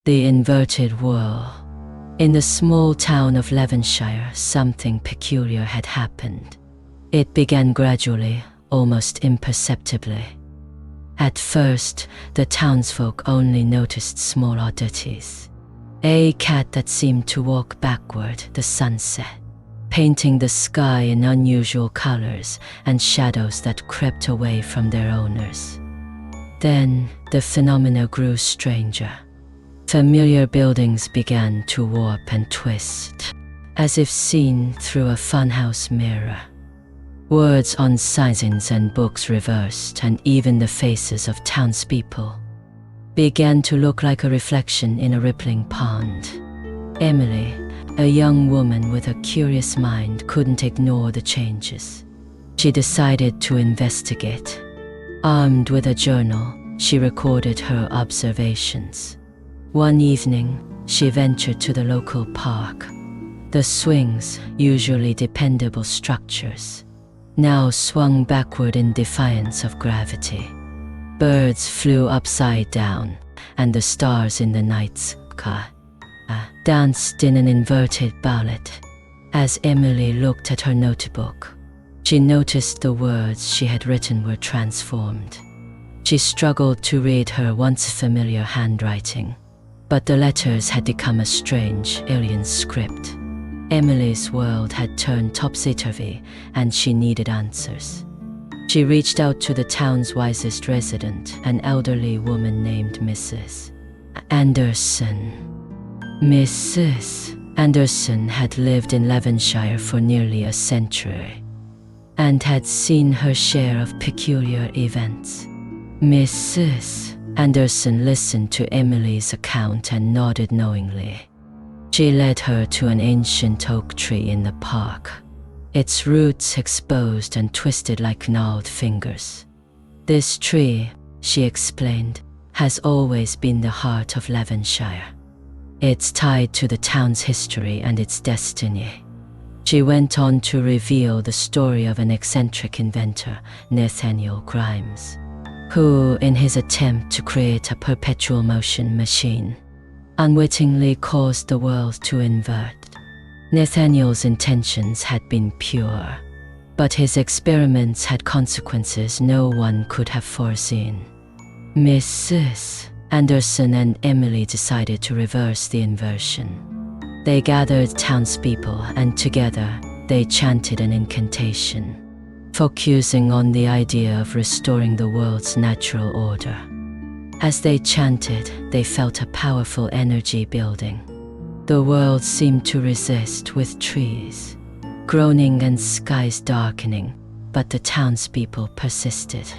The inverted whirl. In the small town of Levenshire, something peculiar had happened. It began gradually, almost imperceptibly. At first, the townsfolk only noticed small oddities. A cat that seemed to walk backward the sunset, painting the sky in unusual colors, and shadows that crept away from their owners. Then, the phenomena grew stranger. Familiar buildings began to warp and twist, as if seen through a funhouse mirror. Words on signs and books reversed, and even the faces of townspeople began to look like a reflection in a rippling pond. Emily, a young woman with a curious mind, couldn't ignore the changes. She decided to investigate. Armed with a journal, she recorded her observations. One evening, she ventured to the local park. The swings, usually dependable structures, now swung backward in defiance of gravity. Birds flew upside down, and the stars in the night sky danced in an inverted ballet. As Emily looked at her notebook, she noticed the words she had written were transformed. She struggled to read her once familiar handwriting, but the letters had become a strange, alien script. Emily's world had turned topsy-turvy, and she needed answers. She reached out to the town's wisest resident, an elderly woman named Mrs. Anderson. Mrs. Anderson had lived in Levenshire for nearly a century, and had seen her share of peculiar events. Mrs. Anderson listened to Emily's account and nodded knowingly. She led her to an ancient oak tree in the park, its roots exposed and twisted like gnarled fingers. This tree, she explained, has always been the heart of Levenshire. It's tied to the town's history and its destiny. She went on to reveal the story of an eccentric inventor, Nathaniel Grimes, who, in his attempt to create a perpetual motion machine, unwittingly caused the world to invert. Nathaniel's intentions had been pure, but his experiments had consequences no one could have foreseen. Mrs. Anderson and Emily decided to reverse the inversion. They gathered townspeople, and together they chanted an incantation, focusing on the idea of restoring the world's natural order. As they chanted, they felt a powerful energy building. The world seemed to resist, with trees groaning and skies darkening, but the townspeople persisted.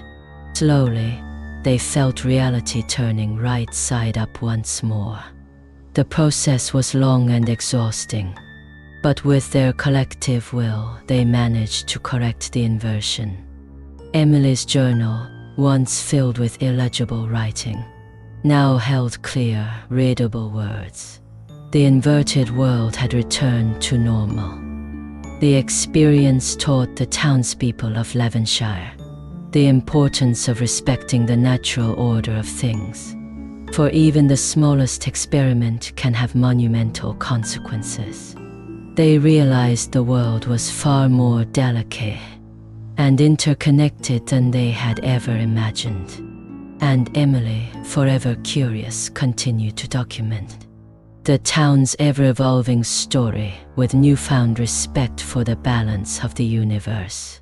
Slowly, they felt reality turning right side up once more. The process was long and exhausting, but with their collective will, they managed to correct the inversion. Emily's journal, once filled with illegible writing, now held clear, readable words. The inverted world had returned to normal. The experience taught the townspeople of Levenshire the importance of respecting the natural order of things, for even the smallest experiment can have monumental consequences. They realized the world was far more delicate and interconnected than they had ever imagined. And Emily, forever curious, continued to document the town's ever-evolving story with newfound respect for the balance of the universe.